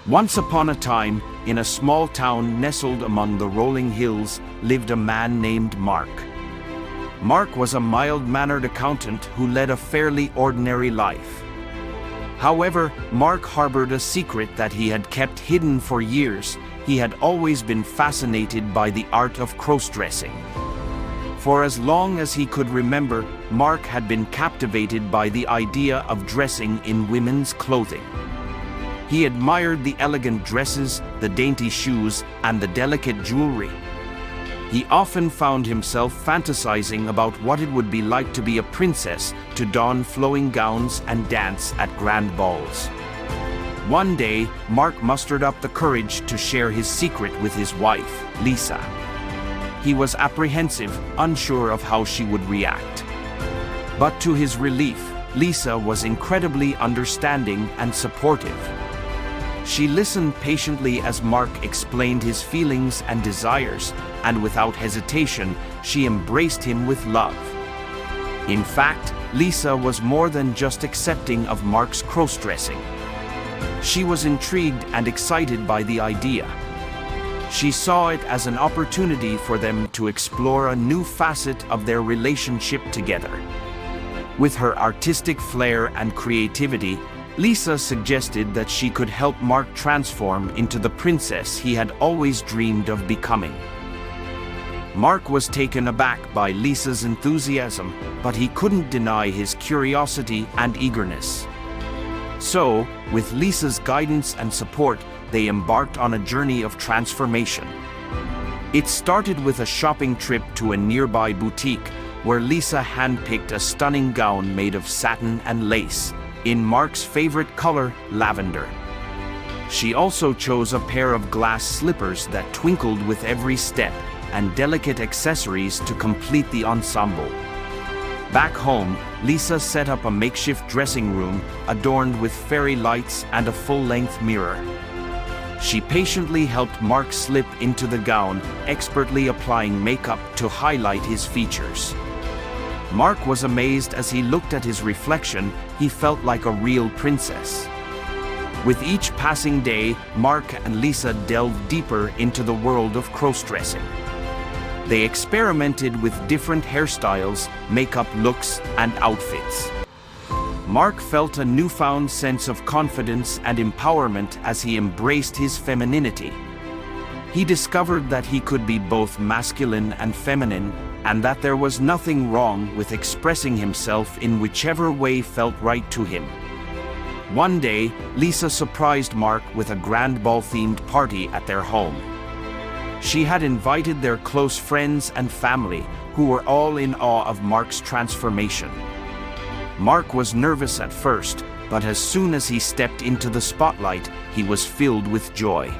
Once upon a time, in a small town nestled among the rolling hills, lived a man named Mark. Mark was a mild-mannered accountant who led a fairly ordinary life. However, Mark harbored a secret that he had kept hidden for years. He had always been fascinated by the art of crossdressing. For as long as he could remember, Mark had been captivated by the idea of dressing in women's clothing. He admired the elegant dresses, the dainty shoes, and the delicate jewelry. He often found himself fantasizing about what it would be like to be a princess, to don flowing gowns and dance at grand balls. One day, Mark mustered up the courage to share his secret with his wife, Lisa. He was apprehensive, unsure of how she would react. But to his relief, Lisa was incredibly understanding and supportive. She listened patiently as Mark explained his feelings and desires, and without hesitation, she embraced him with love. In fact, Lisa was more than just accepting of Mark's crossdressing. She was intrigued and excited by the idea. She saw it as an opportunity for them to explore a new facet of their relationship together. With her artistic flair and creativity, Lisa suggested that she could help Mark transform into the princess he had always dreamed of becoming. Mark was taken aback by Lisa's enthusiasm, but he couldn't deny his curiosity and eagerness. So, with Lisa's guidance and support, they embarked on a journey of transformation. It started with a shopping trip to a nearby boutique, where Lisa handpicked a stunning gown made of satin and lace, in Mark's favorite color, lavender. She also chose a pair of glass slippers that twinkled with every step, and delicate accessories to complete the ensemble. Back home, Lisa set up a makeshift dressing room adorned with fairy lights and a full-length mirror. She patiently helped Mark slip into the gown, expertly applying makeup to highlight his features. Mark was amazed as he looked at his reflection. He felt like a real princess. With each passing day, Mark and Lisa delved deeper into the world of crossdressing. They experimented with different hairstyles, makeup looks, and outfits. Mark felt a newfound sense of confidence and empowerment as he embraced his femininity. He discovered that he could be both masculine and feminine, and that there was nothing wrong with expressing himself in whichever way felt right to him. One day, Lisa surprised Mark with a grand ball-themed party at their home. She had invited their close friends and family, who were all in awe of Mark's transformation. Mark was nervous at first, but as soon as he stepped into the spotlight, he was filled with joy.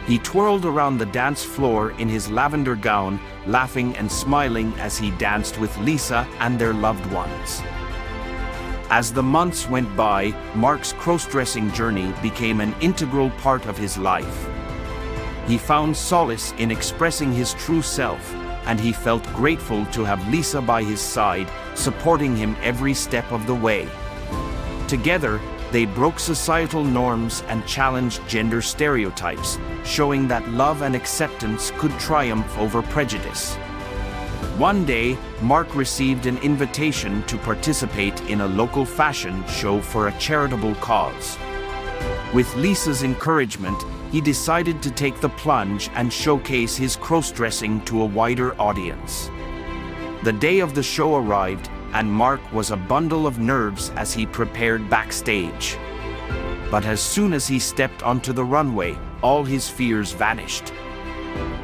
He twirled around the dance floor in his lavender gown, laughing and smiling as he danced with Lisa and their loved ones. As the months went by, Mark's crossdressing journey became an integral part of his life. He found solace in expressing his true self, and he felt grateful to have Lisa by his side, supporting him every step of the way. Together, they broke societal norms and challenged gender stereotypes, showing that love and acceptance could triumph over prejudice. One day, Mark received an invitation to participate in a local fashion show for a charitable cause. With Lisa's encouragement, he decided to take the plunge and showcase his crossdressing to a wider audience. The day of the show arrived, and Mark was a bundle of nerves as he prepared backstage. But as soon as he stepped onto the runway, all his fears vanished.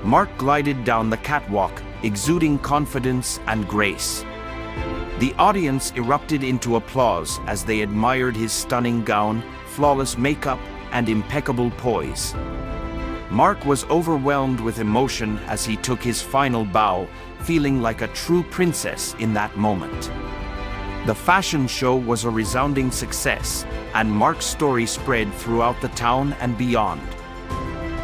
Mark glided down the catwalk, exuding confidence and grace. The audience erupted into applause as they admired his stunning gown, flawless makeup, and impeccable poise. Mark was overwhelmed with emotion as he took his final bow, feeling like a true princess in that moment. The fashion show was a resounding success, and Mark's story spread throughout the town and beyond.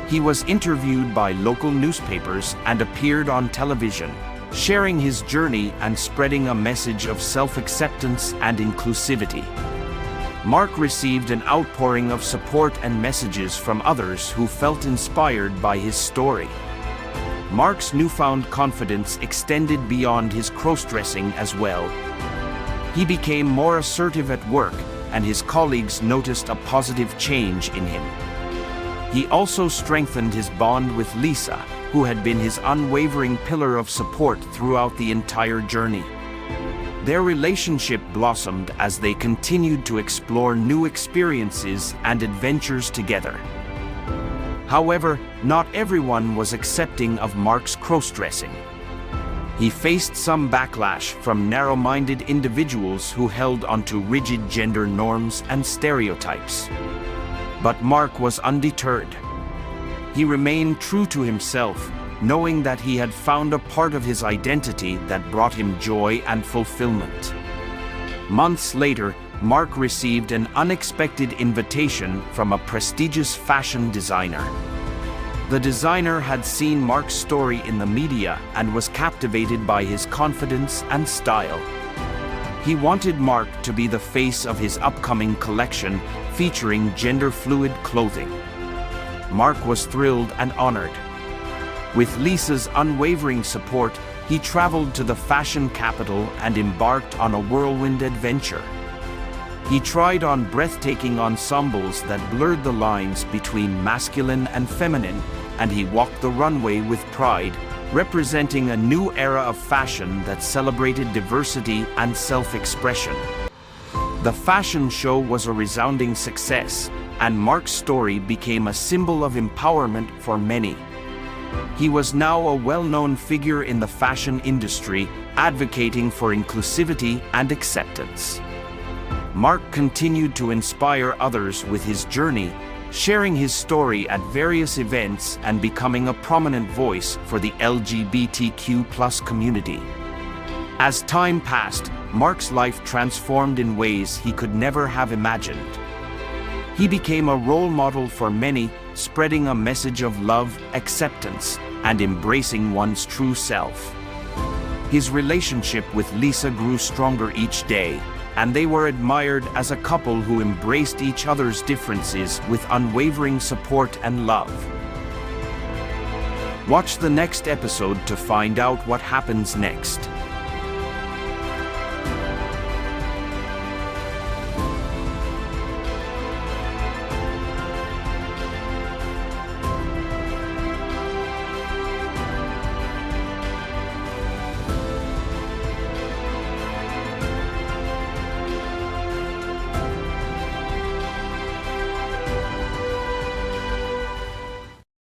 He was interviewed by local newspapers and appeared on television, sharing his journey and spreading a message of self-acceptance and inclusivity. Mark received an outpouring of support and messages from others who felt inspired by his story. Mark's newfound confidence extended beyond his crossdressing as well. He became more assertive at work, and his colleagues noticed a positive change in him. He also strengthened his bond with Lisa, who had been his unwavering pillar of support throughout the entire journey. Their relationship blossomed as they continued to explore new experiences and adventures together. However, not everyone was accepting of Mark's crossdressing. He faced some backlash from narrow-minded individuals who held onto rigid gender norms and stereotypes. But Mark was undeterred. He remained true to himself, knowing that he had found a part of his identity that brought him joy and fulfillment. Months later, Mark received an unexpected invitation from a prestigious fashion designer. The designer had seen Mark's story in the media and was captivated by his confidence and style. He wanted Mark to be the face of his upcoming collection featuring gender-fluid clothing. Mark was thrilled and honored. With Lisa's unwavering support, he traveled to the fashion capital and embarked on a whirlwind adventure. He tried on breathtaking ensembles that blurred the lines between masculine and feminine, and he walked the runway with pride, representing a new era of fashion that celebrated diversity and self-expression. The fashion show was a resounding success, and Mark's story became a symbol of empowerment for many. He was now a well-known figure in the fashion industry, advocating for inclusivity and acceptance. Mark continued to inspire others with his journey, sharing his story at various events and becoming a prominent voice for the LGBTQ+ community. As time passed, Mark's life transformed in ways he could never have imagined. He became a role model for many, spreading a message of love, acceptance, and embracing one's true self. His relationship with Lisa grew stronger each day, and they were admired as a couple who embraced each other's differences with unwavering support and love. Watch the next episode to find out what happens next.